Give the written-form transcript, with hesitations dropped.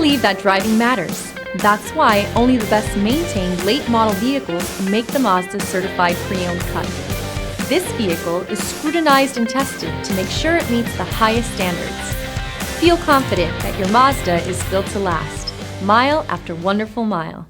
believe that driving matters. That's why only the best maintained late model vehicles make the Mazda certified pre-owned cut. This vehicle is scrutinized and tested to make sure it meets the highest standards. Feel confident that your Mazda is built to last, mile after wonderful mile.